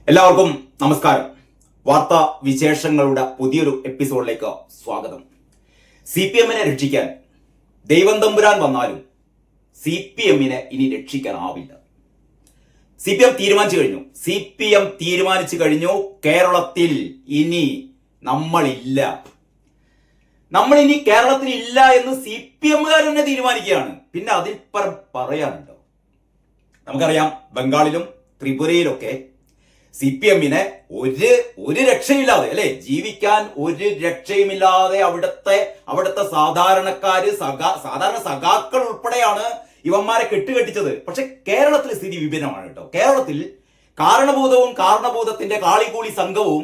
എല്ലാവർക്കും നമസ്കാരം. വാർത്താ വിശേഷങ്ങളുടെ പുതിയൊരു എപ്പിസോഡിലേക്ക് സ്വാഗതം. CPM-നെ രക്ഷിക്കാൻ ദൈവം തമ്പുരാൻ വന്നാലും CPM-നെ ഇനി രക്ഷിക്കാനാവില്ല. CPM തീരുമാനിച്ചു കഴിഞ്ഞു. കേരളത്തിൽ ഇനി നമ്മളില്ല. നമ്മളിനി കേരളത്തിൽ ഇല്ല എന്ന് CPM-കാർ തന്നെ തീരുമാനിക്കുകയാണ്. പിന്നെ അതിൽ പരം പറയാനുണ്ടോ? നമുക്കറിയാം, ബംഗാളിലും ത്രിപുരയിലൊക്കെ CPM-നെ ഒരു രക്ഷയില്ലാതെ, അല്ലെ, ജീവിക്കാൻ ഒരു രക്ഷയുമില്ലാതെ അവിടുത്തെ സാധാരണക്കാര് സാധാരണ സഖാക്കൾ ഉൾപ്പെടെയാണ് ഇവന്മാരെ കെട്ടുകെട്ടിച്ചത്. പക്ഷെ കേരളത്തിൽ സ്ഥിതി വിഭിന്നമാണ് കേട്ടോ. കേരളത്തിൽ കാരണഭൂതത്തിന്റെ കാളികൂളി സംഘവും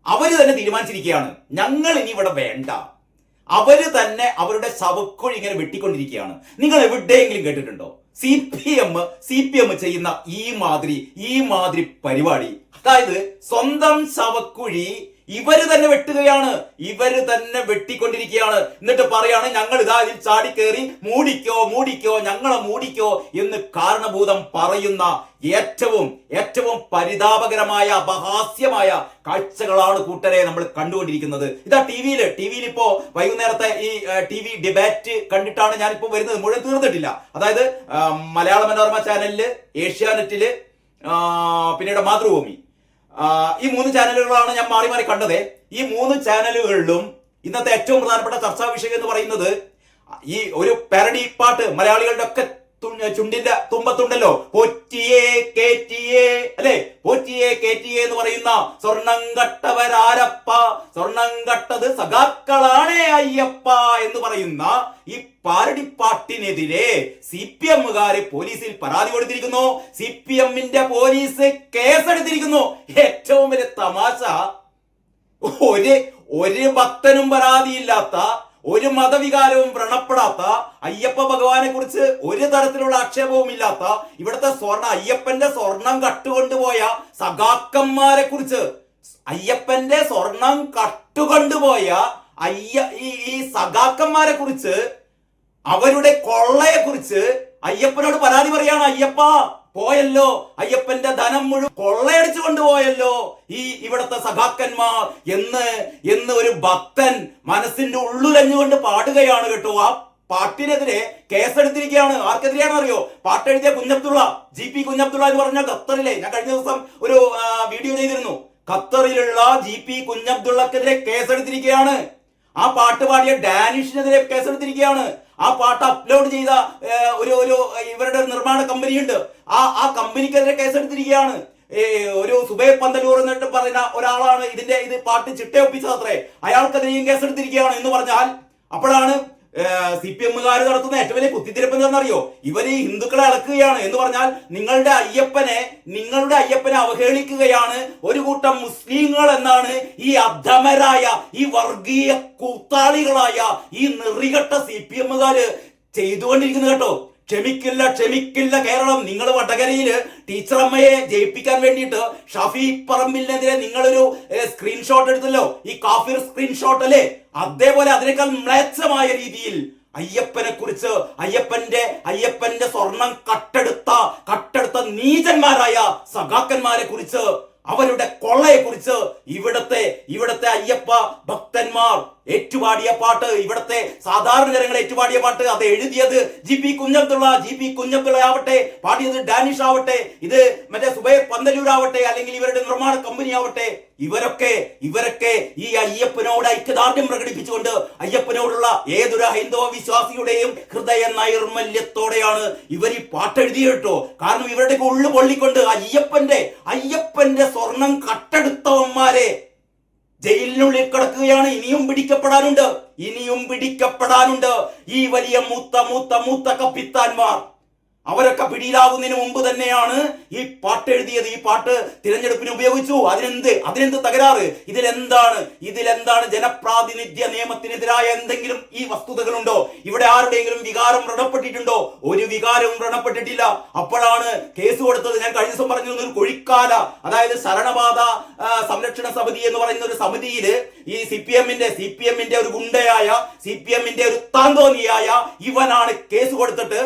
അവര് തന്നെ തീരുമാനിച്ചിരിക്കുകയാണ്, ഞങ്ങൾ ഇനി ഇവിടെ വേണ്ട. അവര് തന്നെ അവരുടെ ശവക്കുഴി ഇങ്ങനെ വെട്ടിക്കൊണ്ടിരിക്കുകയാണ്. നിങ്ങൾ എവിടെയെങ്കിലും കേട്ടിട്ടുണ്ടോ CPM ചെയ്യുന്ന ഈ മാതിരി പരിപാടി? അതായത് സ്വന്തം ശവക്കുഴി ഇവര് തന്നെ വെട്ടുകയാണ്, ഇവര് തന്നെ വെട്ടിക്കൊണ്ടിരിക്കുകയാണ്. എന്നിട്ട് പറയാണ്, ഞങ്ങൾ ഇതാ ഇതിൽ ചാടി കയറി മൂടിക്കോ ഞങ്ങളെ മൂടിക്കോ എന്ന് കാരണഭൂതം പറയുന്ന ഏറ്റവും പരിതാപകരമായ അപഹാസ്യമായ കാഴ്ചകളാണ് കൂട്ടരെ നമ്മൾ കണ്ടുകൊണ്ടിരിക്കുന്നത്. ഇതാ ടിവിയിൽ ഇപ്പോ വൈകുന്നേരത്തെ ഈ TV ഡിബേറ്റ് കണ്ടിട്ടാണ് ഞാനിപ്പോ വരുന്നത്. മുഴുവൻ തീർന്നിട്ടില്ല. അതായത് മലയാള മനോരമ ചാനലില്, ഏഷ്യാനെറ്റില്, പിന്നീട് മാതൃഭൂമി, ഈ 3 ചാനലുകളാണ് ഞാൻ മാറി കണ്ടത്. ഈ 3 ചാനലുകളിലും ഇന്നത്തെ ഏറ്റവും പ്രധാനപ്പെട്ട ചർച്ചാ വിഷയം എന്ന് പറയുന്നത് ഈ ഒരു പാരഡി പാട്ട് മലയാളികളുടെ ഒക്കെ ചുണ്ടിന്റെ തുമ്പത്തുണ്ടല്ലോ, പോറ്റിയേ കേറ്റിയേ, അല്ലെ, പോറ്റിയേ കേറ്റിയേ എന്ന് പറയുന്ന സ്വർണം കട്ടവരാരപ്പ, സ്വർണം കട്ടത് സഖാക്കളാണേ അയ്യപ്പ എന്ന് പറയുന്ന ഈ പാരഡി പാട്ടിനെതിരെ CPM-കാര് പോലീസിൽ പരാതി കൊടുത്തിരിക്കുന്നു. CPM-ന്റെ പോലീസ് കേസെടുത്തിരിക്കുന്നു. ഏറ്റവും വലിയ തമാശ, ഒരു ഭക്തനും പരാതിയില്ലാത്ത, ഒരു മതവികാരവും വ്രണപ്പെടാത്ത, അയ്യപ്പ ഭഗവാനെ കുറിച്ച് ഒരു തരത്തിലുള്ള ആക്ഷേപവും ഇല്ലാത്ത, ഇവിടുത്തെ അയ്യപ്പന്റെ സ്വർണം കട്ടുകൊണ്ടുപോയ സഖാക്കന്മാരെ കുറിച്ച്, അയ്യപ്പന്റെ സ്വർണം കട്ടുകൊണ്ടുപോയ ഈ സഖാക്കന്മാരെ കുറിച്ച്, അവരുടെ കൊള്ളയെ കുറിച്ച് അയ്യപ്പനോട് പരാതി പറയാണ്. അയ്യപ്പ പോയല്ലോ, അയ്യപ്പന്റെ ധനം മുഴുവൻ കൊള്ളയടിച്ചു കൊണ്ടുപോയല്ലോ ഇവിടത്തെ സഖാക്കന്മാർ എന്ന് ഒരു ഭക്തൻ മനസ്സിന്റെ ഉള്ളുലഞ്ഞുകൊണ്ട് പാടുകയാണ് കേട്ടോ. ആ പാട്ടിനെതിരെ കേസെടുത്തിരിക്കുകയാണ്. ആർക്കെതിരെയാണെന്ന് അറിയോ? പാട്ടെഴുതിയ കുഞ്ഞബ്ദുള്ള, GP കുഞ്ഞബ്ദുള്ള എന്ന് പറഞ്ഞ ഖത്തറിലെ, ഞാൻ കഴിഞ്ഞ ദിവസം ഒരു വീഡിയോ ചെയ്തിരുന്നു, ഖത്തറിലുള്ള GP കുഞ്ഞബ്ദുള്ളക്കെതിരെ കേസെടുത്തിരിക്കുകയാണ്. ആ പാട്ട് പാടിയ ഡാനിഷിനെതിരെ കേസെടുത്തിരിക്കുകയാണ്. ആ പാട്ട് അപ്ലോഡ് ചെയ്ത ഒരു ഇവരുടെ നിർമ്മാണ കമ്പനിയുണ്ട്, ആ കമ്പനിക്കെതിരെ കേസെടുത്തിരിക്കുകയാണ്. ഒരു സുബൈർ പന്തലൂർ എന്നിട്ട് പറയുന്ന ഒരാളാണ് ഇത് പാട്ട് ചിട്ടയൊപ്പിച്ചത് അത്രേ, അയാൾക്കെതിരെയും കേസെടുത്തിരിക്കുകയാണ്. എന്ന് പറഞ്ഞാൽ അപ്പോഴാണ് CPM-കാര് നടത്തുന്ന ഏറ്റവും വലിയ കുത്തിത്തിരിപ്പ് എന്താണെന്നറിയോ? ഇവര് ഹിന്ദുക്കളെ അളക്കുകയാണ്. എന്ന് പറഞ്ഞാൽ നിങ്ങളുടെ അയ്യപ്പനെ അവഹേളിക്കുകയാണ് ഒരു കൂട്ടം മുസ്ലിങ്ങൾ എന്നാണ് ഈ അധമരായ, ഈ വർഗീയ കൂത്താളികളായ, ഈ നെറികെട്ട CPM-കാര് ചെയ്തുകൊണ്ടിരിക്കുന്നത് കേട്ടോ. ക്ഷമിക്കില്ല കേരളം. നിങ്ങൾ വടകരയില് ടീച്ചറമ്മയെ ജയിപ്പിക്കാൻ വേണ്ടിയിട്ട് ഷഫി പറമ്പിലിനെതിരെ നിങ്ങളൊരു സ്ക്രീൻഷോട്ട് എടുത്തല്ലോ, ഈ കാഫിർ സ്ക്രീൻഷോട്ട് അല്ലേ? അതേപോലെ അതിനേക്കാൾ മ്ലേച്ഛമായ രീതിയിൽ അയ്യപ്പനെ കുറിച്ച്, അയ്യപ്പന്റെ സ്വർണം കട്ടെടുത്ത നീചന്മാരായ സഖാക്കന്മാരെ കുറിച്ച്, അവരുടെ കൊള്ളയെ കുറിച്ച് ഇവിടത്തെ അയ്യപ്പ ഭക്തന്മാർ ഏറ്റുപാടിയ പാട്ട്, ഇവിടത്തെ സാധാരണ ജനങ്ങൾ ഏറ്റുപാടിയ പാട്ട്, അത് എഴുതിയത് GP കുഞ്ഞബ്ദുള്ള ആവട്ടെ, പാടിയത് ഡാനിഷ് ആവട്ടെ, ഇത് മറ്റേ സുബൈർ പന്തലൂർ ആവട്ടെ, അല്ലെങ്കിൽ ഇവരുടെ നിർമ്മാണ കമ്പനി ആവട്ടെ, ഇവരൊക്കെ ഈ അയ്യപ്പനോട് ഐക്യദാർഢ്യം പ്രകടിപ്പിച്ചുകൊണ്ട് അയ്യപ്പനോടുള്ള ഏതൊരു ഹൈന്ദവ വിശ്വാസിയുടെയും ഹൃദയ നൈർമല്യത്തോടെയാണ് ഇവർ ഈ പാട്ടെഴുതിയത് കേട്ടോ. കാരണം ഇവരുടെ ഉള്ളു പൊള്ളിക്കൊണ്ട് അയ്യപ്പന്റെ സ്വർണം കട്ടെടുത്തവന്മാരെ ജയിലിനുള്ളിൽ കിടക്കുകയാണ്. ഇനിയും പിടിക്കപ്പെടാനുണ്ട്. ഈ വലിയ മൂത്ത കപ്പിത്താന്മാർ അവരൊക്കെ പിടിയിലാകുന്നതിന് മുമ്പ് തന്നെയാണ് ഈ പാട്ട് എഴുതിയത്. ഈ പാട്ട് തിരഞ്ഞെടുപ്പിന് ഉപയോഗിച്ചു. അതിനെന്ത് തകരാറ്? ഇതിലെന്താണ് ജനപ്രാതിനിധ്യ നിയമത്തിനെതിരായ എന്തെങ്കിലും ഈ വസ്തുതകളുണ്ടോ? ഇവിടെ ആരുടെയെങ്കിലും വികാരം വ്രണപ്പെട്ടിട്ടുണ്ടോ? ഒരു വികാരവും വ്രണപ്പെട്ടിട്ടില്ല. അപ്പോഴാണ് കേസ് കൊടുത്തത്. ഞാൻ കഴിഞ്ഞ ദിവസം പറഞ്ഞു, ഒരു കൊഴിക്കാല, അതായത് ശരണപാത സംരക്ഷണ സമിതി എന്ന് പറയുന്ന ഒരു സമിതിയില് ഈ സിപിഎമ്മിന്റെ ഒരു ഗുണ്ടയായ, സിപിഎമ്മിന്റെ ഒരു താന്തോന്നിയായ ഇവനാണ് കേസ് കൊടുത്തിട്ട്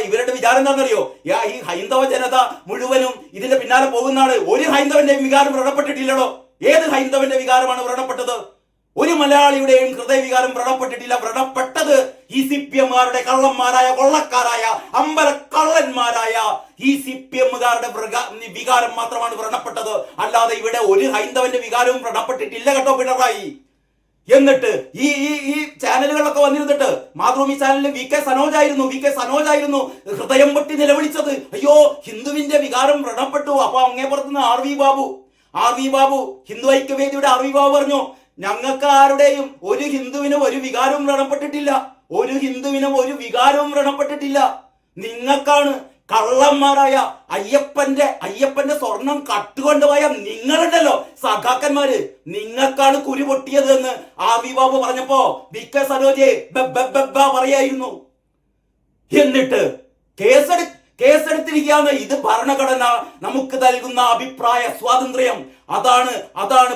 ഇവരുടെ വികാരം എന്താണെന്നറിയോ? ഈ ഹൈന്ദവ ജനത മുഴുവനും ഇതിന്റെ പിന്നാലെ പോകുന്നതാണ്. ഒരു ഹൈന്ദവന്റെ വികാരം വ്രണപ്പെട്ടിട്ടില്ലടോ. ഏത് ഹൈന്ദവന്റെ വികാരമാണ് വ്രണപ്പെട്ടത്? ഒരു മലയാളിയുടെയും ഹൃദയവികാരം വ്രണപ്പെട്ടിട്ടില്ല. വ്രണപ്പെട്ടത് ഈ CPM-കാരുടെ കള്ളന്മാരായ കൊള്ളക്കാരായ അമ്പലക്കള്ളന്മാരായ ഈ CPM-കാരുടെ വികാരം മാത്രമാണ് വ്രണപ്പെട്ടത്. അല്ലാതെ ഇവിടെ ഒരു ഹൈന്ദവന്റെ വികാരവും വ്രണപ്പെട്ടിട്ടില്ല കേട്ടോ പിണറായി. എന്നിട്ട് ഈ ഈ ചാനലുകളൊക്കെ വന്നിരുന്നിട്ട് മാതൃഭൂമി ചാനലിൽ വി കെ സനോജായിരുന്നു ഹൃദയം പൊട്ടി നിലവിളിച്ചത്. അയ്യോ ഹിന്ദുവിന്റെ വികാരം വ്രണപ്പെട്ടു. അപ്പൊ അങ്ങേപ്പുറത്തുനിന്ന് ആർ വി ബാബു ഹിന്ദു ഐക്യവേദിയുടെ ആർ വി ബാബു പറഞ്ഞു, ഞങ്ങൾക്ക് ആരുടെയും ഒരു ഹിന്ദുവിനും ഒരു വികാരവും വ്രണപ്പെട്ടിട്ടില്ല. നിങ്ങൾക്കാണ് കള്ളന്മാരായ അയ്യപ്പന്റെ സ്വർണം കട്ടുകൊണ്ടുപോയ നിങ്ങളുണ്ടല്ലോ സഖാക്കന്മാര്, നിങ്ങൾക്കാണ് കുരു പൊട്ടിയത് എന്ന് ആർ വി ബാബു പറഞ്ഞപ്പോ വി കെ സനോജ് പറയായിരുന്നു. എന്നിട്ട് കേസെടുത്തിരിക്കുകയാണ്. ഇത് ഭരണഘടന നമുക്ക് നൽകുന്ന അഭിപ്രായ സ്വാതന്ത്ര്യം. അതാണ്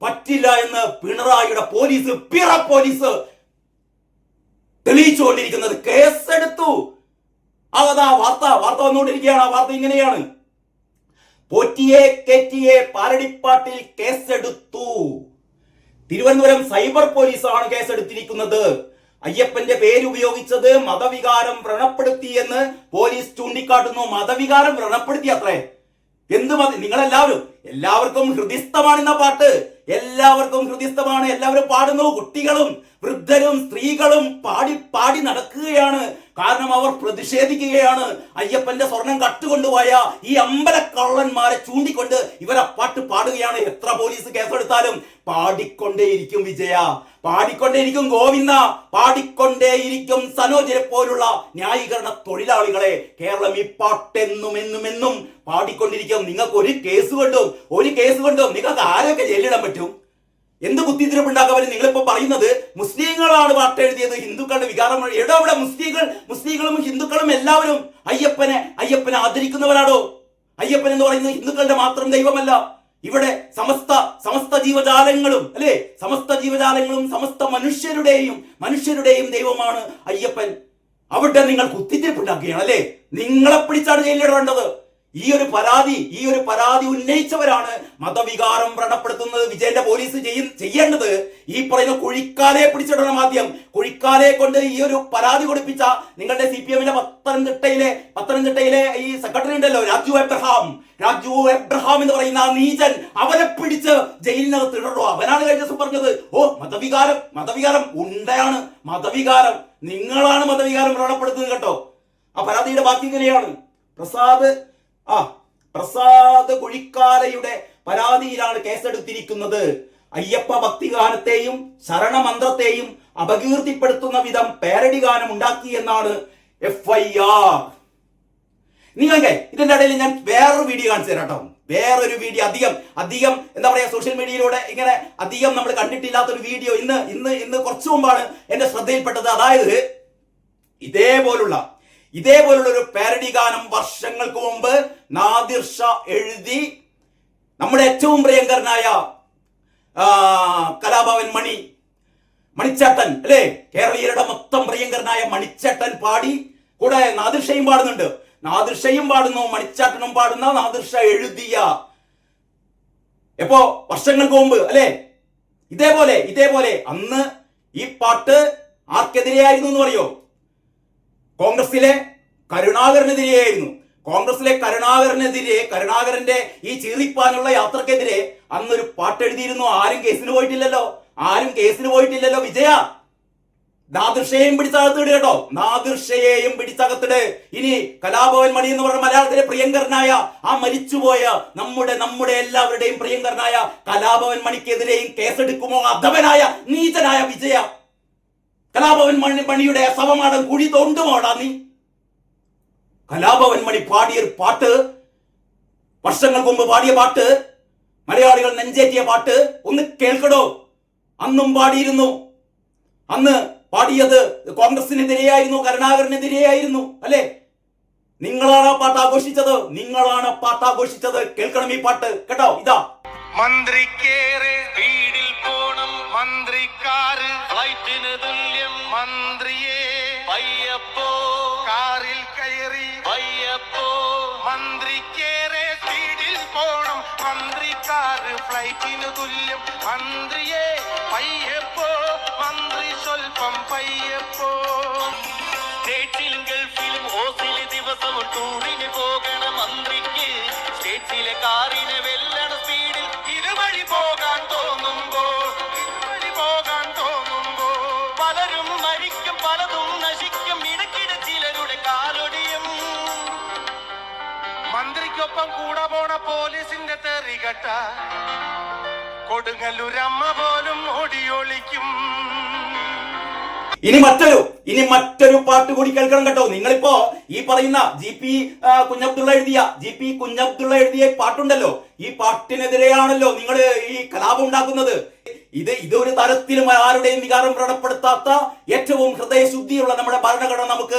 പറ്റില്ല എന്ന് പിണറായിയുടെ പോലീസ് തെളിയിച്ചുകൊണ്ടിരിക്കുന്നത്. കേസെടുത്തു. അതാ വാർത്ത വന്നുകൊണ്ടിരിക്കുകയാണ്. ആ വാർത്ത ഇങ്ങനെയാണ്: പോറ്റിയെ പാലടിപ്പാട്ടിൽ കേസെടുത്തു. തിരുവനന്തപുരം സൈബർ പോലീസാണ് കേസെടുത്തിരിക്കുന്നത്. അയ്യപ്പന്റെ പേരുപയോഗിച്ചത് മതവികാരം വ്രണപ്പെടുത്തി എന്ന് പോലീസ് ചൂണ്ടിക്കാട്ടുന്നു. മതവികാരം വ്രണപ്പെടുത്തി അത്രേ. എന്ത് എല്ലാവർക്കും ഹൃദിസ്ഥമാണ് എന്ന പാട്ട്. എല്ലാവരും പാടുന്നു. കുട്ടികളും വൃദ്ധരും സ്ത്രീകളും പാടി നടക്കുകയാണ്. കാരണം അവർ പ്രതിഷേധിക്കുകയാണ്. അയ്യപ്പന്റെ സ്വർണം കട്ടുകൊണ്ടുപോയ ഈ അമ്പലക്കള്ളന്മാരെ ചൂണ്ടിക്കൊണ്ട് ഇവർ ആ പാട്ട് പാടുകയാണ്. എത്ര പോലീസ് കേസെടുത്താലും പാടിക്കൊണ്ടേയിരിക്കും വിജയ, പാടിക്കൊണ്ടേയിരിക്കും ഗോവിന്ദ, പാടിക്കൊണ്ടേയിരിക്കും സനോജിനെ പോലുള്ള ന്യായീകരണ തൊഴിലാളികളെ കേരളം ഈ പാട്ടെന്നും പാടിക്കൊണ്ടിരിക്കും. നിങ്ങൾക്ക് ഒരു കേസ് കൊണ്ടും നിങ്ങൾക്ക് ആരൊക്കെ ജയിലിടാൻ പറ്റും? എന്ത് കുത്തിത്തിരിപ്പുണ്ടാക്കാൻ നിങ്ങളിപ്പോ പറയുന്നത് മുസ്ലിങ്ങളാണ് പാട്ട് എഴുതിയത്, ഹിന്ദുക്കളുടെ വികാരം. ഇവിടെ മുസ്ലിങ്ങളും ഹിന്ദുക്കളും എല്ലാവരും അയ്യപ്പനെ ആദരിക്കുന്നവരാണോ? അയ്യപ്പൻ എന്ന് പറയുന്നത് ഹിന്ദുക്കളുടെ മാത്രം ദൈവമല്ല. ഇവിടെ സമസ്ത ജീവജാലങ്ങളും സമസ്ത മനുഷ്യരുടെയും ദൈവമാണ് അയ്യപ്പൻ. അവിടെ നിങ്ങൾ കുത്തിത്തിരിപ്പുണ്ടാക്കുകയാണ് അല്ലേ? നിങ്ങളെ പിടിച്ചാണ് ജയിലിടേണ്ടത്. ഈ ഒരു പരാതി ഉന്നയിച്ചവരാണ് മതവികാരം വ്രണപ്പെടുത്തുന്നത്. വിജയന്റെ പോലീസ് ചെയ്യേണ്ടത് ഈ പറയുന്ന കുഴിക്കാലെ പിടിച്ചിടണം. ആദ്യം കുഴിക്കാലെ കൊണ്ട് ഈ ഒരു പരാതി കൊടുപ്പിച്ച നിങ്ങളുടെ CPM-ന്റെ പത്തനംതിട്ടയിലെ ഈ സെക്രട്ടറി ഉണ്ടല്ലോ, രാജു എബ്രഹാം എന്ന് പറയുന്ന ആ നീചൻ, അവനെ പിടിച്ച് ജയിലിനകത്ത് ഇടണോ? അവനാണ് കഴിഞ്ഞ ദിവസം പറഞ്ഞത്, മതവികാരം ഉണ്ടയാണ്. നിങ്ങളാണ് മതവികാരം വ്രണപ്പെടുത്തുന്നത് കേട്ടോ. ആ പരാതിയുടെ ബാക്കി ഇങ്ങനെയാണ്: പ്രസാദ് കുഴിക്കാലയുടെ പരാതിയിലാണ് കേസെടുത്തിരിക്കുന്നത്. അയ്യപ്പ ഭക്തിഗാനത്തെയും ശരണമന്ത്രത്തെയും അപകീർത്തിപ്പെടുത്തുന്ന വിധം പാരഡി ഗാനം ഉണ്ടാക്കിയെന്നാണ് FIR. നിങ്ങൾക്ക് ഇതിന്റെ ഇടയിൽ ഞാൻ വേറൊരു വീഡിയോ കാണിച്ചു തരാം കേട്ടോ. വേറൊരു വീഡിയോ അധികം എന്താ പറയാ, സോഷ്യൽ മീഡിയയിലൂടെ ഇങ്ങനെ അധികം നമ്മൾ കണ്ടിട്ടില്ലാത്തൊരു വീഡിയോ ഇന്ന് കുറച്ചു മുമ്പാണ് എന്റെ ശ്രദ്ധയിൽപ്പെട്ടത്. അതായത് ഇതേപോലുള്ള ഒരു പാരഡി ഗാനം വർഷങ്ങൾക്ക് മുമ്പ് നാദിർ ഷാ എഴുതി നമ്മുടെ ഏറ്റവും പ്രിയങ്കരനായ കലാഭവൻ മണിച്ചേട്ടൻ അല്ലേ, കേരളീയരുടെ മൊത്തം പ്രിയങ്കരനായ മണിച്ചേട്ടൻ പാടി. കൂടെ നാദിർ ഷയും പാടുന്നുണ്ട്. മണിച്ചേട്ടനും പാടുന്ന നാദിർ ഷാ എഴുതിയ എപ്പോ വർഷങ്ങൾക്ക് മുമ്പ് അല്ലേ. ഇതേപോലെ അന്ന് ഈ പാട്ട് ആർക്കെതിരെയായിരുന്നു എന്ന് പറയോ? കോൺഗ്രസിലെ കരുണാകരനെതിരെയായിരുന്നു. കരുണാകരന്റെ ഈ ചീറിപ്പാനുള്ള യാത്രക്കെതിരെ അന്നൊരു പാട്ടെഴുതിയിരുന്നു. ആരും കേസിന് പോയിട്ടില്ലല്ലോ വിജയ. നാദിർഷയെയും പിടിച്ചകത്തിട് കേട്ടോ, പിടിച്ചകത്തിട്. ഇനി കലാഭവൻ മണി എന്ന് പറഞ്ഞ മലയാളത്തിലെ പ്രിയങ്കരനായ ആ മരിച്ചുപോയ നമ്മുടെ എല്ലാവരുടെയും പ്രിയങ്കരനായ കലാഭവൻ മണിക്കെതിരെയും കേസെടുക്കുമോ അധമനായ നീചനായ വിജയ? കലാഭവൻ മണിയുടെ ശവമാടം കുഴി തോണ്ടുമോടാ നീ? കലാഭവൻ മണി പാടിയൊരു പാട്ട്, വർഷങ്ങൾക്ക് മുമ്പ് പാടിയ പാട്ട്, മലയാളികൾ നെഞ്ചേറ്റിയ പാട്ട് ഒന്ന് കേൾക്കടോ. അന്നും പാടിയിരുന്നു. അന്ന് പാടിയത് കോൺഗ്രസിനെതിരെയായിരുന്നു, കരുണാകരനെതിരെയായിരുന്നു അല്ലെ? നിങ്ങളാണ് ആ പാട്ട് ആഘോഷിച്ചത്. കേൾക്കണം ഈ പാട്ട് കേട്ടോ. ഇതാ: മന്ത്രിക്കേറെ വീടിൽ പോണം, മന്ത്രിക്കാര് ഫ്ലൈറ്റിന് തുല്യം, മന്ത്രിയെ പയ്യപ്പോ കാറിൽ മന്ത്രിക്കാര് ഫ്ലൈറ്റിന് തുല്യം. മന്ത്രിയെ പയ്യപ്പോ, മന്ത്രി സ്വൽപ്പം പയ്യപ്പോ. സ്റ്റേറ്റിലും ഗൾഫിലും ഓസില് ദിവസവും ടൂറിന് പോകണ മന്ത്രിക്ക് സ്റ്റേറ്റിലെ കാറിനെ വെല്ലണ സ്പീഡിൽ ഇരുവഴി പോകാൻ തോന്നുമ്പോ പലരും മരിക്കും, പലതും നശിക്കും, ഇടയ്ക്കിടെ ചിലരുടെ കാലൊടിയും. മന്ത്രിക്കൊപ്പം കൂടെ പോണ പോലീസിന്റെ തെറികട്ട കൊടുങ്ങല്ലൂരമ്മ പോലും ഓടിയൊളിക്കും. ഇനി മറ്റൊരു പാട്ട് കൂടി കേൾക്കണം കേട്ടോ. നിങ്ങളിപ്പോ ഈ പറയുന്ന GP കുഞ്ഞബ്ദുള്ള എഴുതിയ പാട്ടുണ്ടല്ലോ, ഈ പാട്ടിനെതിരെയാണല്ലോ നിങ്ങൾ ഈ കലാപം ഉണ്ടാക്കുന്നത്. ഇതൊരു തരത്തിലും ആരുടെയും വികാരം വ്രണപ്പെടുത്താത്ത ഏറ്റവും ഹൃദയശുദ്ധിയുള്ള നമ്മുടെ ഭരണഘടന നമുക്ക്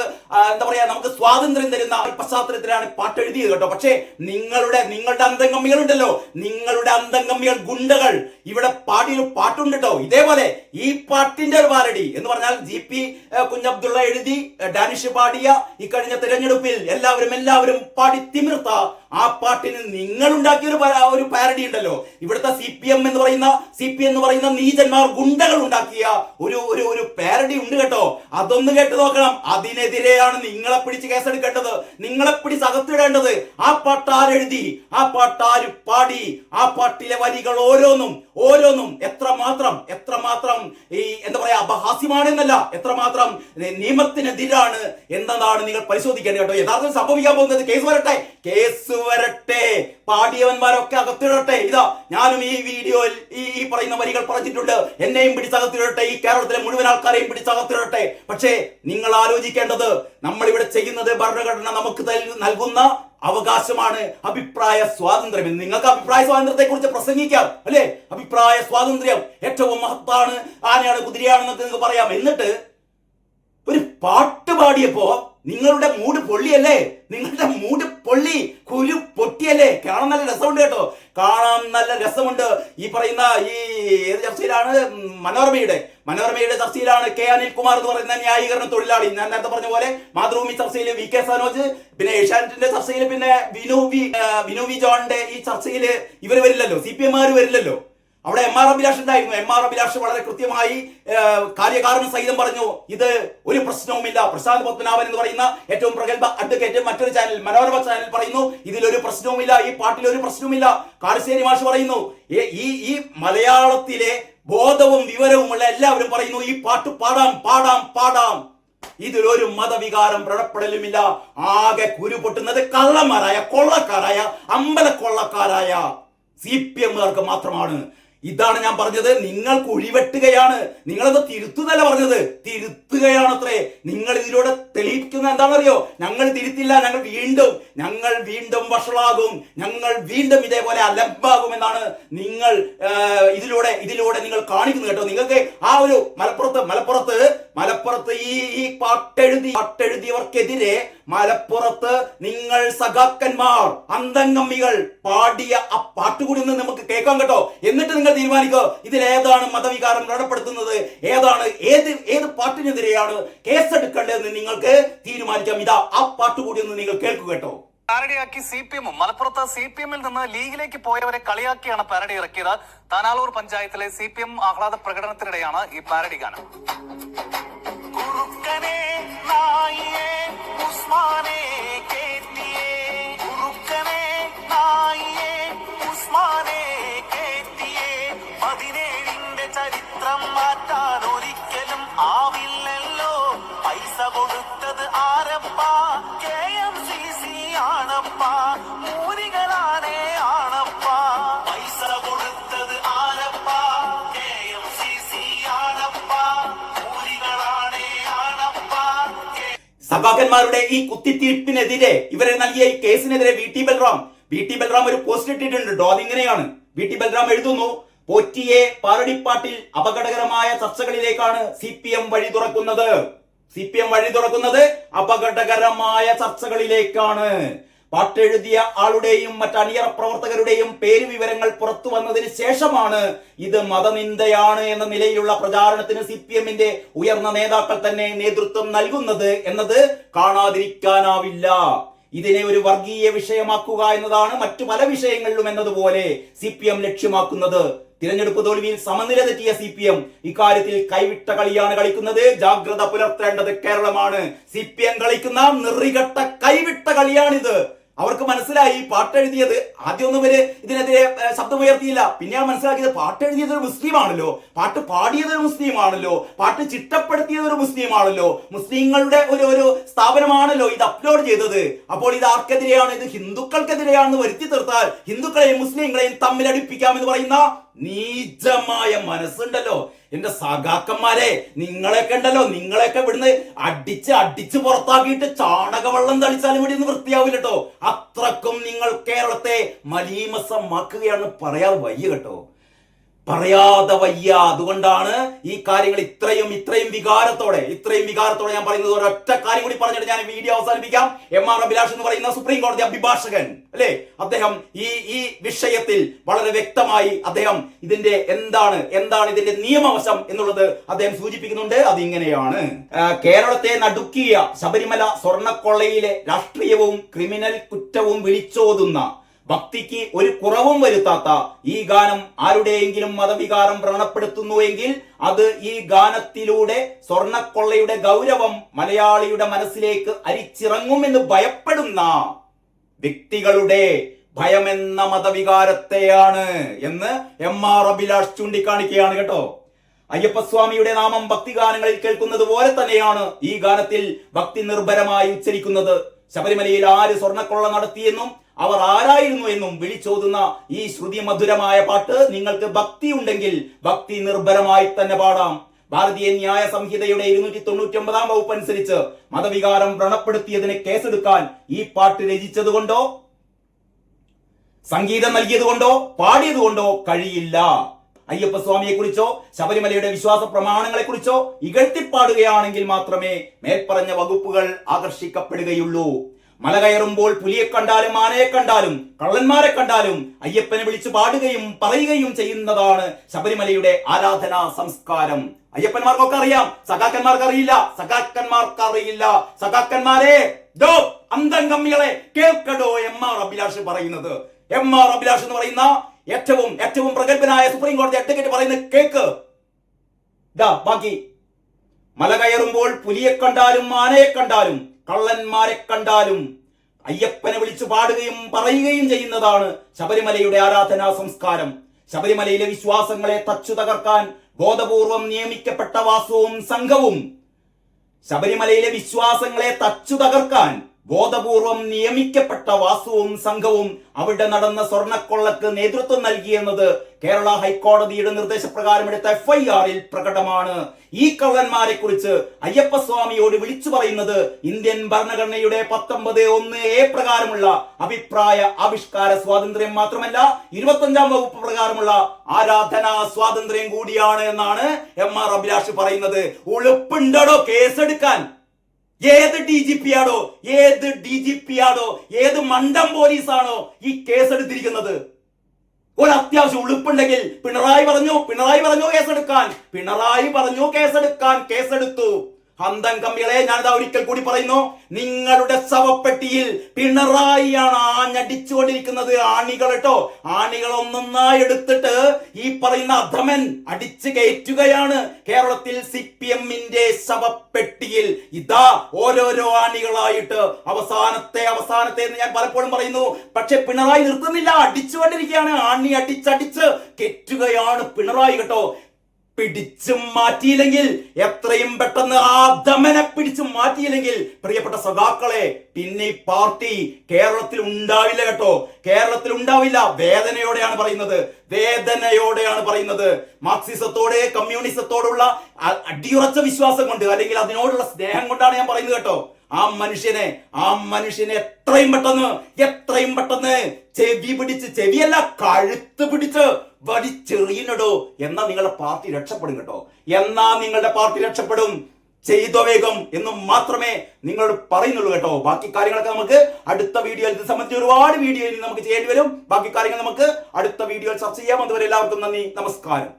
നമുക്ക് സ്വാതന്ത്ര്യം തരുന്ന പശ്ചാത്തലത്തിലാണ് പാട്ട് എഴുതിയത് കേട്ടോ. പക്ഷേ നിങ്ങളുടെ അന്തംഗമ്മികളുണ്ടല്ലോ, നിങ്ങളുടെ അന്തംഗമ്മികൾ ഗുണ്ടകൾ ഇവിടെ പാട്ടുണ്ട് കേട്ടോ. ഇതേപോലെ ഈ പാട്ടിന്റെ ഒരു പാരഡി എന്ന് പറഞ്ഞാൽ GP കുഞ്ഞബ്ദുള്ള എഴുതി ഡാനിഷ് പാടിയ ഈ കഴിഞ്ഞ തിരഞ്ഞെടുപ്പിൽ എല്ലാവരും പാടി തിമിർത്ത ആ പാട്ടിന് നിങ്ങൾ ഉണ്ടാക്കിയ ഒരു പാരഡി ഉണ്ടല്ലോ. ഇവിടുത്തെ CPM എന്ന് പറയുന്ന നീചന്മാർ ഗുണ്ടകൾ ഉണ്ടാക്കിയ ഒരു പാരഡി ഉണ്ട് കേട്ടോ. അതൊന്ന് കേട്ട് നോക്കണം. അതിനെതിരെയാണ് നിങ്ങളെ പിടിച്ച് കേസെടുക്കേണ്ടത്, നിങ്ങളെ പിടിച്ച് അകത്തിടേണ്ടത്. ആ പാട്ട് ആരെഴുതി, ആ പാട്ട് ആര് പാടി, ആ പാട്ടിലെ വരികൾ ഓരോന്നും എത്രമാത്രം ഈ അപഹാസ്യമാണെന്നല്ല, എത്രമാത്രം നിയമത്തിനെതിരാണ് എന്നതാണ് നിങ്ങൾ പരിശോധിക്കേണ്ടത് കേട്ടോ. യഥാർത്ഥം സംഭവിക്കാൻ പോകുന്നത് കേസ് വരട്ടെ, പാടിയവന്മാരൊക്കെ അകത്തിടട്ടെ. ഇതാ ഞാനും ഈ വീഡിയോയിൽ ഈ പറയുന്ന വരികൾ പറഞ്ഞിട്ടുണ്ട്. എന്നെയും പിടിച്ചകത്തിടട്ടെ, ഈ കേരളത്തിലെ മുഴുവൻ ആൾക്കാരെയും പിടിച്ചകത്തിടട്ടെ. പക്ഷേ നിങ്ങൾ ആലോചിക്കേണ്ടത്, നമ്മൾ ഇവിടെ ചെയ്യുന്നത് ഭരണഘടന നമുക്ക് നൽകുന്ന അവകാശമാണ്, അഭിപ്രായ സ്വാതന്ത്ര്യം. നിങ്ങൾക്ക് അഭിപ്രായ സ്വാതന്ത്ര്യത്തെ കുറിച്ച് പ്രസംഗിക്കാം അല്ലെ? അഭിപ്രായ സ്വാതന്ത്ര്യം ഏറ്റവും മഹത്താണ്, ആനയാണ് കുതിരയാണെന്നൊക്കെ നിങ്ങൾക്ക് പറയാം. എന്നിട്ട് ഒരു പാട്ട് പാടിയപ്പോ നിങ്ങളുടെ മൂഡ് പൊള്ളിയല്ലേ? നിങ്ങളുടെ മൂഡ് പൊള്ളി, കുരു പൊട്ടിയല്ലേ? കാണാൻ നല്ല രസമുണ്ട് കേട്ടോ, കാണാൻ നല്ല രസമുണ്ട്. ഈ പറയുന്ന ഏത് ചർച്ചയിലാണ്? മനോരമയുടെ ചർച്ചയിലാണ് K അനിൽകുമാർ എന്ന് പറയുന്ന ന്യായീകരണ തൊഴിലാളി. ഞാൻ നേരത്തെ പറഞ്ഞ പോലെ മാതൃഭൂമി ചർച്ചയിൽ VK സനോജ്, പിന്നെ ഏഷ്യാനെറ്റിന്റെ ചർച്ചയിൽ പിന്നെ വിനു വി ജോണിന്റെ ഈ ചർച്ചയിൽ ഇവർ വരില്ലല്ലോ, CPM-മാർ വരില്ലല്ലോ. അവിടെ MR അഭിലാഷ് ഉണ്ടായിരുന്നു. MR അഭിലാഷ് വളരെ കൃത്യമായി കാര്യകാരണ സഹിതം പറഞ്ഞു, ഇത് ഒരു പ്രശ്നവുമില്ല. പ്രശാന്ത് പത്മനാഭൻ എന്ന് പറയുന്ന ഏറ്റവും പ്രഗത്ഭ അഡ്വക്കേറ്റ് മറ്റൊരു ചാനൽ, മനോരമ ചാനൽ പറയുന്നു ഇതിലൊരു പ്രശ്നവുമില്ല, ഈ പാട്ടിൽ ഒരു പ്രശ്നവുമില്ല. കാരശ്ശേരി മാഷ് പറയുന്നു, ഈ മലയാളത്തിലെ ബോധവും വിവരവുമുള്ള എല്ലാവരും പറയുന്നു ഈ പാട്ട് പാടാം. ഇതിലൊരു മതവികാരം വ്രണപ്പെടലുമില്ല. ആകെ കുരു പൊട്ടുന്നത് കള്ളന്മാരായ, കൊള്ളക്കാരായ, അമ്പലക്കൊള്ളക്കാരായ CPM-കാർക്ക് മാത്രമാണ്. ഇതാണ് ഞാൻ പറഞ്ഞത്. നിങ്ങൾ കുഴിവെട്ടുകയാണ്. നിങ്ങളത് തിരുത്തുന്നല്ല പറഞ്ഞത്, തിരുത്തുകയാണത്രേ. നിങ്ങൾ ഇതിലൂടെ തെളിയിക്കുന്ന എന്താണെന്നറിയോ? ഞങ്ങൾ തിരുത്തില്ല, ഞങ്ങൾ വീണ്ടും വഷളാകും, ഞങ്ങൾ വീണ്ടും ഇതേപോലെ അലമ്പാകും എന്നാണ് നിങ്ങൾ ഇതിലൂടെ നിങ്ങൾ കാണിക്കുന്നത് കേട്ടോ. നിങ്ങൾക്ക് ആ ഒരു മലപ്പുറത്ത് ഈ പാട്ടെഴുതിയവർക്കെതിരെ മലപ്പുറത്ത് നിങ്ങൾ സഖാക്കന്മാർ, അന്തംഗമ്മികൾ പാടിയ ആ പാട്ടുകൂടി ഒന്ന് നമുക്ക് കേൾക്കാം കേട്ടോ. എന്നിട്ട് നിങ്ങൾ തീരുമാനിക്കുക ഇതിലേതാണ് മതവികാരം വ്രണപ്പെടുത്തുന്നത്, ഏത് പാട്ടിനെതിരെയാണ് കേസെടുക്കേണ്ടതെന്ന് നിങ്ങൾക്ക് തീരുമാനിക്കാം. ഇതാ ആ പാട്ടുകൂടി ഒന്ന് നിങ്ങൾ കേൾക്കുക കേട്ടോ. പാരഡിയാക്കി CPM മലപ്പുറത്ത് CPM-ൽ നിന്ന് ലീഗിലേക്ക് പോയവരെ കളിയാക്കിയാണ് പാരഡി ഇറക്കിയത്. താനാളൂർ പഞ്ചായത്തിലെ CPM ആഹ്ലാദ പ്രകടനത്തിനിടെയാണ് ഈ പാരഡി ഗാനം. ചരിത്രം മാറ്റാൻ ഒരിക്കലും ആവില്ലല്ലോ. പൈസ കൊടുത്തത് ആരപ്പാ? KMCC ആണപ്പാ, മൂരികളാണേ ആണപ്പാ. പൈസ കൊടുത്തത് ആരപ്പാ? KMCC ആണപ്പാ, മൂരികളാണേ ആണപ്പാ. സഭാക്കന്മാരുടെ ഈ കുത്തിത്തീർപ്പിനെതിരെ ഇവരെ നൽകിയ ഈ കേസിനെതിരെ VT ബൽറാം ഒരു പോസ്റ്റ് ഇട്ടിട്ടുണ്ട്. അതിങ്ങനെയാണ്. VT ബൽറാം എഴുതുന്നു, പോറ്റിയെ പാരടിപ്പാട്ടിൽ അപകടകരമായ ചർച്ചകളിലേക്കാണ് CPM വഴി തുറക്കുന്നത്. അപകടകരമായ ചർച്ചകളിലേക്കാണ്. പാട്ടെഴുതിയ ആളുടെയും മറ്റ് അണിയറ പ്രവർത്തകരുടെയും പേര് വിവരങ്ങൾ പുറത്തു വന്നതിന് ശേഷമാണ് ഇത് മതനിന്ദയാണ് എന്ന നിലയിലുള്ള പ്രചാരണത്തിന് CPM-ന്റെ ഉയർന്ന നേതാക്കൾ തന്നെ നേതൃത്വം നൽകുന്നത് എന്നത് കാണാതിരിക്കാനാവില്ല. ഇതിനെ ഒരു വർഗീയ വിഷയമാക്കുക എന്നതാണ് മറ്റു പല വിഷയങ്ങളിലും എന്നതുപോലെ CPM ലക്ഷ്യമാക്കുന്നത്. തിരഞ്ഞെടുപ്പ് തോൽവിയിൽ സമനില തെറ്റിയ CPM ഇക്കാര്യത്തിൽ കൈവിട്ട കളിയാണ് കളിക്കുന്നത്. ജാഗ്രത പുലർത്തേണ്ടത് കേരളമാണ്. CPM കളിക്കുന്ന നെറികെട്ട കൈവിട്ട കളിയാണിത്. അവർക്ക് മനസ്സിലായി പാട്ടെഴുതിയത് ആദ്യമൊന്നും ഇവര് ഇതിനെതിരെ ശബ്ദമുയർത്തിയില്ല. പിന്നെ മനസ്സിലാക്കിയത് പാട്ടെഴുതിയത് ഒരു മുസ്ലിമാണല്ലോ, പാട്ട് പാടിയത് ഒരു മുസ്ലിമാണല്ലോ, പാട്ട് ചിട്ടപ്പെടുത്തിയത് ഒരു മുസ്ലിമാണല്ലോ, മുസ്ലിങ്ങളുടെ ഒരു സ്ഥാപനമാണല്ലോ ഇത് അപ്ലോഡ് ചെയ്തത്. അപ്പോൾ ഇത് ആർക്കെതിരെയാണ്? ഇത് ഹിന്ദുക്കൾക്കെതിരെയാണെന്ന് വരുത്തി തീർത്താൽ ഹിന്ദുക്കളെയും മുസ്ലിങ്ങളെയും തമ്മിലടിപ്പിക്കാമെന്ന് പറയുന്ന നീചമായ മനസ്സുണ്ടല്ലോ എന്റെ സഖാക്കന്മാരെ. നിങ്ങളെയൊക്കെ ഉണ്ടല്ലോ, നിങ്ങളെയൊക്കെ ഇവിടുന്ന് അടിച്ച് പുറത്താക്കിയിട്ട് ചാണകവെള്ളം തളിച്ചാലും ഇവിടെ നിന്ന് വൃത്തിയാവില്ല കേട്ടോ. അത്രക്കും നിങ്ങൾ കേരളത്തെ മലീമസമാക്കുകയാണെന്ന് പറയാതെ വയ്യ കേട്ടോ, പറയാതെ വയ്യ. അതുകൊണ്ടാണ് ഈ കാര്യങ്ങൾ ഇത്രയും വികാരത്തോടെ ഞാൻ പറയുന്നത്. ഒരൊറ്റ കാര്യം കൂടി പറഞ്ഞിട്ട് ഞാൻ വീഡിയോ അവസാനിപ്പിക്കാം. MR അഭിലാഷ് എന്ന് പറയുന്ന സുപ്രീം കോടതി അഭിഭാഷകൻ അല്ലെ, അദ്ദേഹം ഈ വിഷയത്തിൽ വളരെ വ്യക്തമായി അദ്ദേഹം ഇതിന്റെ എന്താണ് ഇതിന്റെ നിയമവശം എന്നുള്ളത് അദ്ദേഹം സൂചിപ്പിക്കുന്നുണ്ട്. അതിങ്ങനെയാണ്: കേരളത്തെ നടുക്കിയ ശബരിമല സ്വർണ്ണക്കൊള്ളയിലെ രാഷ്ട്രീയവും ക്രിമിനൽ കുറ്റവും വിളിച്ചോതുന്ന ഭക്തിക്ക് ഒരു കുറവും വരുത്താത്ത ഈ ഗാനം ആരുടെയെങ്കിലും മതവികാരം വ്രണപ്പെടുത്തുന്നുവെങ്കിൽ അത് ഈ ഗാനത്തിലൂടെ സ്വർണ്ണക്കൊള്ളയുടെ ഗൗരവം മലയാളിയുടെ മനസ്സിലേക്ക് അരിച്ചിറങ്ങുമെന്ന് ഭയപ്പെടുന്ന വ്യക്തികളുടെ ഭയമെന്ന മതവികാരത്തെയാണ് എന്ന് MR അഭിലാഷ് ചൂണ്ടിക്കാണിക്കുകയാണ് കേട്ടോ. അയ്യപ്പസ്വാമിയുടെ നാമം ഭക്തിഗാനങ്ങളിൽ കേൾക്കുന്നത് പോലെ തന്നെയാണ് ഈ ഗാനത്തിൽ ഭക്തി നിർഭരമായി ഉച്ചരിക്കുന്നത്. ശബരിമലയിൽ ആര് സ്വർണ്ണക്കൊള്ള നടത്തിയെന്നും അവർ ആരായിരുന്നു എന്നും വിളിച്ചോതുന്ന ഈ ശ്രുതി മധുരമായ പാട്ട് നിങ്ങൾക്ക് ഭക്തി ഉണ്ടെങ്കിൽ ഭക്തി നിർഭരമായി തന്നെ പാടാം. ഭാരതീയ ന്യായ സംഹിതയുടെ 299 വകുപ്പ് അനുസരിച്ച് മതവികാരം വ്രണപ്പെടുത്തിയതിന് കേസെടുക്കാൻ ഈ പാട്ട് രചിച്ചതുകൊണ്ടോ സംഗീതം നൽകിയതുകൊണ്ടോ പാടിയതുകൊണ്ടോ കഴിയില്ല. അയ്യപ്പസ്വാമിയെ കുറിച്ചോ ശബരിമലയുടെ വിശ്വാസ പ്രമാണങ്ങളെ കുറിച്ചോ ഇകഴ്ത്തിപ്പാടുകയാണെങ്കിൽ മാത്രമേ മേൽപ്പറഞ്ഞ വകുപ്പുകൾ ആകർഷിക്കപ്പെടുകയുള്ളൂ. മല കയറുമ്പോൾ പുലിയെ കണ്ടാലും ആനയെ കണ്ടാലും കള്ളന്മാരെ കണ്ടാലും അയ്യപ്പനെ വിളിച്ചു പാടുകയും പറയുകയും ചെയ്യുന്നതാണ് ശബരിമലയുടെ ആരാധനാ സംസ്കാരം. അയ്യപ്പന്മാർക്കൊക്കെ അറിയാം, സഖാക്കന്മാർക്കറിയില്ല. സഖാക്കന്മാരെ, അന്തംഗമ്മികളെ കേൾക്കടോ MR അഭിലാഷ് പറയുന്നത്. MR അഭിലാഷ് എന്ന് പറയുന്ന ഏറ്റവും പ്രഗത്ഭനായ സുപ്രീം കോടതി അഡ്വക്കേറ്റ് പറയുന്നത് കേക്ക്. ബാക്കി മല കയറുമ്പോൾ പുലിയെ കണ്ടാലും ആനയെ കണ്ടാലും കള്ളന്മാരെ കണ്ടാലും അയ്യപ്പനെ വിളിച്ചു പാടുകയും പറയുകയും ചെയ്യുന്നതാണ് ശബരിമലയുടെ ആരാധനാ സംസ്കാരം. ശബരിമലയിലെ വിശ്വാസങ്ങളെ തച്ചു തകർക്കാൻ ബോധപൂർവം നിയമിക്കപ്പെട്ട വാസുവും സംഘവും ശബരിമലയിലെ വിശ്വാസങ്ങളെ തച്ചു തകർക്കാൻ ബോധപൂർവം നിയമിക്കപ്പെട്ട വാസുവും സംഘവും അവിടെ നടന്ന സ്വർണ്ണക്കൊള്ളക്ക് നേതൃത്വം നൽകിയെന്നത് കേരള ഹൈക്കോടതിയുടെ നിർദ്ദേശപ്രകാരം എടുത്ത FIR-ൽ പ്രകടമാണ്. ഈ കള്ളന്മാരെ കുറിച്ച് അയ്യപ്പസ്വാമിയോട് വിളിച്ചു പറയുന്നത് ഇന്ത്യൻ ഭരണഘടനയുടെ 19(1)A പ്രകാരമുള്ള അഭിപ്രായ ആവിഷ്കാര സ്വാതന്ത്ര്യം മാത്രമല്ല 25-ാം വകുപ്പ് പ്രകാരമുള്ള ആരാധനാ സ്വാതന്ത്ര്യം കൂടിയാണ് എന്നാണ് MR അഭിലാഷ് പറയുന്നത്. ഉളുപ്പുണ്ടോ കേസെടുക്കാൻ? ഏത് DGP ആണോ ഏത് മണ്ടം പോലീസാണോ ഈ കേസെടുത്തിരിക്കുന്നത്? ഒരു അത്യാവശ്യം ഉളുപ്പുണ്ടെങ്കിൽ പിണറായി പറഞ്ഞു കേസെടുക്കാൻ കേസെടുത്തു. ഹന്തം കമ്പികളെ, ഞാനിതാ ഒരിക്കൽ കൂടി പറയുന്നു, നിങ്ങളുടെ ശവപ്പെട്ടിയിൽ പിണറായിയാണ് ആഞ്ഞടിച്ചുകൊണ്ടിരിക്കുന്നത്. ആണികൾ കേട്ടോ, ആണികൾ ഒന്നൊന്നായി എടുത്തിട്ട് ഈ പറയുന്ന അധമൻ അടിച്ചു കയറ്റുകയാണ് കേരളത്തിൽ CPM-ന്റെ ശവപ്പെട്ടിയിൽ. ഇതാ ഓരോരോ ആണികളായിട്ട് അവസാനത്തെ എന്ന് ഞാൻ പലപ്പോഴും പറയുന്നു. പക്ഷെ പിണറായി നിർത്തുന്നില്ല, അടിച്ചുകൊണ്ടിരിക്കുകയാണ്. ആണി അടിച്ചടിച്ച് കെറ്റുകയാണ് പിണറായി കേട്ടോ. പിടിച്ചു മാറ്റിയില്ലെങ്കിൽ, എത്രയും പെട്ടെന്ന് ആ ദമനെ പിടിച്ചു മാറ്റിയില്ലെങ്കിൽ പ്രിയപ്പെട്ട സഖാക്കളെ, പിന്നെ ഈ പാർട്ടി കേരളത്തിൽ ഉണ്ടാവില്ല കേട്ടോ, കേരളത്തിൽ ഉണ്ടാവില്ല. വേദനയോടെയാണ് പറയുന്നത്. മാർക്സിസത്തോടെ കമ്മ്യൂണിസത്തോടുള്ള അടിയുറച്ച വിശ്വാസം കൊണ്ട്, അല്ലെങ്കിൽ അതിനോടുള്ള സ്നേഹം കൊണ്ടാണ് ഞാൻ പറയുന്നത് കേട്ടോ. ആ മനുഷ്യനെ എത്രയും പെട്ടെന്ന് ചെവിയല്ല കഴുത്ത് പിടിച്ച് വലിച്ചെറിയുന്നടോ. എന്നാ നിങ്ങളുടെ പാർട്ടി രക്ഷപ്പെടും കേട്ടോ, നിങ്ങളുടെ പാർട്ടി രക്ഷപ്പെടും. ചെയ്തോ വേഗം എന്നും മാത്രമേ നിങ്ങളോട് പറയുന്നുള്ളൂ കേട്ടോ. ബാക്കി കാര്യങ്ങളൊക്കെ നമുക്ക് അടുത്ത വീഡിയോയിൽ, ഇത് സംബന്ധിച്ച് ഒരുപാട് വീഡിയോയിൽ നമുക്ക് ചെയ്യേണ്ടി വരും. ബാക്കി കാര്യങ്ങൾ നമുക്ക് അടുത്ത വീഡിയോയിൽ ചർച്ച ചെയ്യാം. അതുവരെ എല്ലാവർക്കും നന്ദി, നമസ്കാരം.